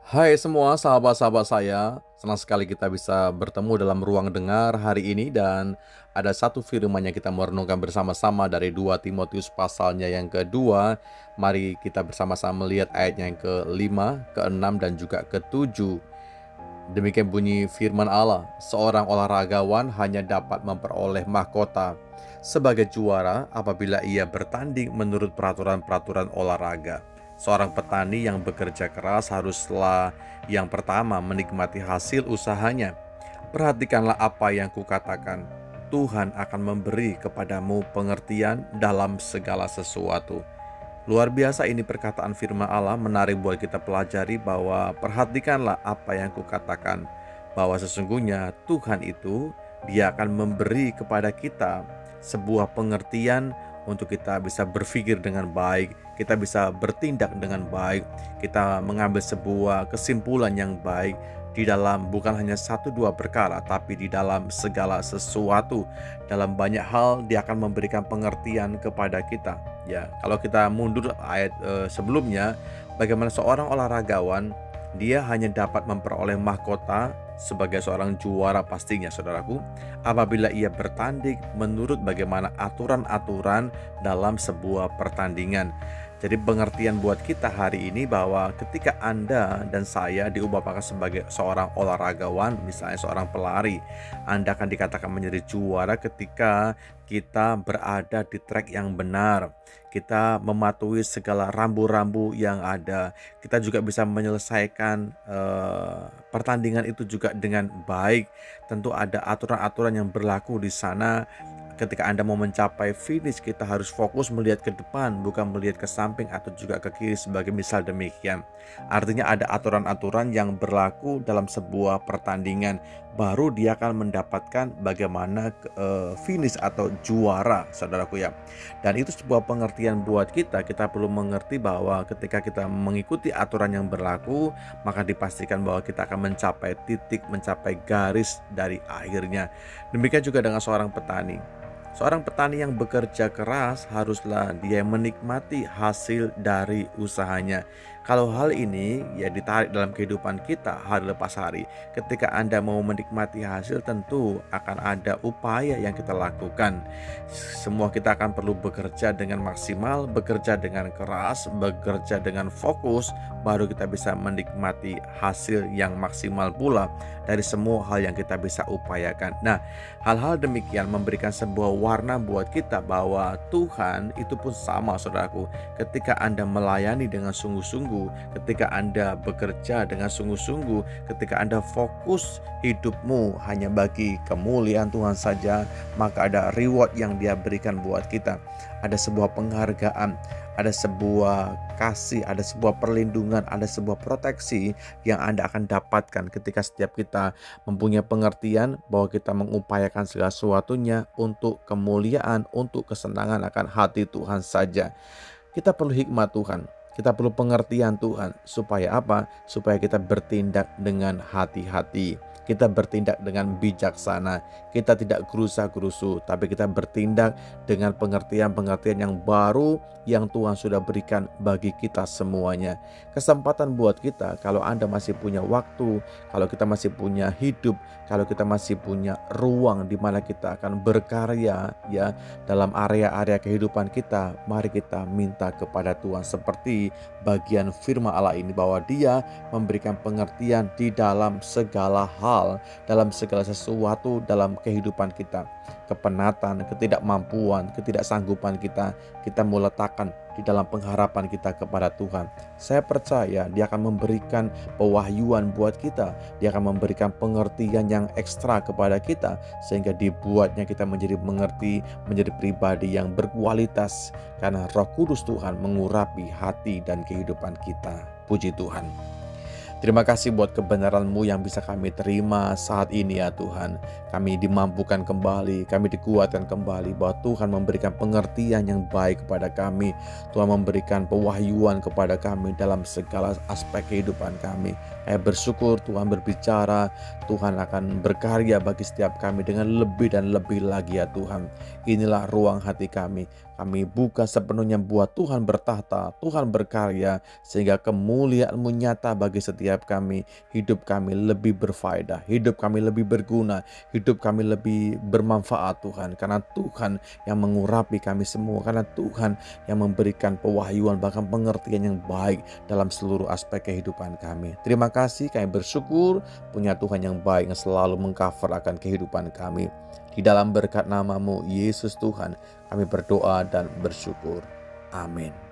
Hai semua sahabat-sahabat saya, senang sekali kita bisa bertemu dalam ruang dengar hari ini dan ada satu firman yang kita mau renungkan bersama-sama dari 2 Timotius pasalnya yang kedua. Mari kita bersama-sama melihat ayatnya yang ke-5, ke-6 dan juga ke-7. Demikian bunyi firman Allah, seorang olahragawan hanya dapat memperoleh mahkota sebagai juara apabila ia bertanding menurut peraturan-peraturan olahraga. Seorang petani yang bekerja keras haruslah yang pertama menikmati hasil usahanya. Perhatikanlah apa yang kukatakan. Tuhan akan memberi kepadamu pengertian dalam segala sesuatu. Luar biasa ini perkataan firman Allah, menarik buat kita pelajari bahwa perhatikanlah apa yang kukatakan. Bahwa sesungguhnya Tuhan itu dia akan memberi kepada kita sebuah pengertian untuk kita bisa berpikir dengan baik, kita bisa bertindak dengan baik, kita mengambil sebuah kesimpulan yang baik di dalam bukan hanya satu dua perkara, tapi di dalam segala sesuatu. Dalam banyak hal dia akan memberikan pengertian kepada kita. Ya, kalau kita mundur ayat sebelumnya, bagaimana seorang olahragawan dia hanya dapat memperoleh mahkota sebagai seorang juara pastinya, saudaraku, apabila ia bertanding menurut bagaimana aturan-aturan dalam sebuah pertandingan. Jadi pengertian buat kita hari ini bahwa ketika Anda dan saya diumpamakan sebagai seorang olahragawan, misalnya seorang pelari, Anda akan dikatakan menjadi juara ketika kita berada di trek yang benar. Kita mematuhi segala rambu-rambu yang ada. Kita juga bisa menyelesaikan pertandingan itu juga dengan baik. Tentu ada aturan-aturan yang berlaku di sana. Ketika Anda mau mencapai finish, kita harus fokus melihat ke depan, bukan melihat ke samping atau juga ke kiri sebagai misal demikian. Artinya ada aturan-aturan yang berlaku dalam sebuah pertandingan, baru dia akan mendapatkan bagaimana finish atau juara, saudaraku ya. Dan itu sebuah pengertian buat kita. Kita perlu mengerti bahwa ketika kita mengikuti aturan yang berlaku, maka dipastikan bahwa kita akan mencapai titik, mencapai garis dari akhirnya. Demikian juga dengan seorang petani. Seorang petani yang bekerja keras haruslah dia menikmati hasil dari usahanya. Kalau hal ini ya ditarik dalam kehidupan kita hari lepas hari. Ketika Anda mau menikmati hasil, tentu akan ada upaya yang kita lakukan. Semua kita akan perlu bekerja dengan maksimal, bekerja dengan keras, bekerja dengan fokus, baru kita bisa menikmati hasil yang maksimal pula dari semua hal yang kita bisa upayakan. Nah, hal-hal demikian memberikan sebuah warna buat kita bahwa Tuhan itu pun sama, saudaraku. Ketika Anda melayani dengan sungguh-sungguh, ketika Anda bekerja dengan sungguh-sungguh, ketika Anda fokus hidupmu hanya bagi kemuliaan Tuhan saja, maka ada reward yang Dia berikan buat kita. Ada sebuah penghargaan, ada sebuah kasih, ada sebuah perlindungan, ada sebuah proteksi yang Anda akan dapatkan ketika setiap kita mempunyai pengertian bahwa kita mengupayakan segala sesuatunya untuk kemuliaan, untuk kesenangan akan hati Tuhan saja. Kita perlu hikmat Tuhan, kita perlu pengertian Tuhan. Supaya apa? Supaya kita bertindak dengan hati-hati, kita bertindak dengan bijaksana, kita tidak gerusa-gerusu, tapi kita bertindak dengan pengertian-pengertian yang baru yang Tuhan sudah berikan bagi kita semuanya. Kesempatan buat kita, kalau Anda masih punya waktu, kalau kita masih punya hidup, kalau kita masih punya ruang di mana kita akan berkarya ya dalam area-area kehidupan kita, mari kita minta kepada Tuhan seperti bagian firman Allah ini bahwa Dia memberikan pengertian di dalam segala hal, dalam segala sesuatu dalam kehidupan kita. Kepenatan, ketidakmampuan, ketidaksanggupan kita mau letakkan di dalam pengharapan kita kepada Tuhan. Saya percaya Dia akan memberikan pewahyuan buat kita. Dia akan memberikan pengertian yang ekstra kepada kita, sehingga dibuatnya kita menjadi mengerti, menjadi pribadi yang berkualitas, karena Roh Kudus Tuhan mengurapi hati dan kehidupan kita. Puji Tuhan. Terima kasih buat kebenaran-Mu yang bisa kami terima saat ini ya Tuhan. Kami dimampukan kembali, kami dikuatkan kembali bahwa Tuhan memberikan pengertian yang baik kepada kami. Tuhan memberikan pewahyuan kepada kami dalam segala aspek kehidupan kami. Saya bersyukur Tuhan berbicara, Tuhan akan berkarya bagi setiap kami dengan lebih dan lebih lagi ya Tuhan. Inilah ruang hati kami. Kami buka sepenuhnya buat Tuhan bertahta, Tuhan berkarya, sehingga kemuliaan-Mu nyata bagi setiap kami. Hidup kami lebih berfaedah, hidup kami lebih berguna, hidup kami lebih bermanfaat Tuhan. Karena Tuhan yang mengurapi kami semua, karena Tuhan yang memberikan pewahyuan bahkan pengertian yang baik dalam seluruh aspek kehidupan kami. Terima kasih, kami bersyukur punya Tuhan yang baik yang selalu mengcover akan kehidupan kami. Di dalam berkat nama-Mu Yesus Tuhan, kami berdoa dan bersyukur. Amin.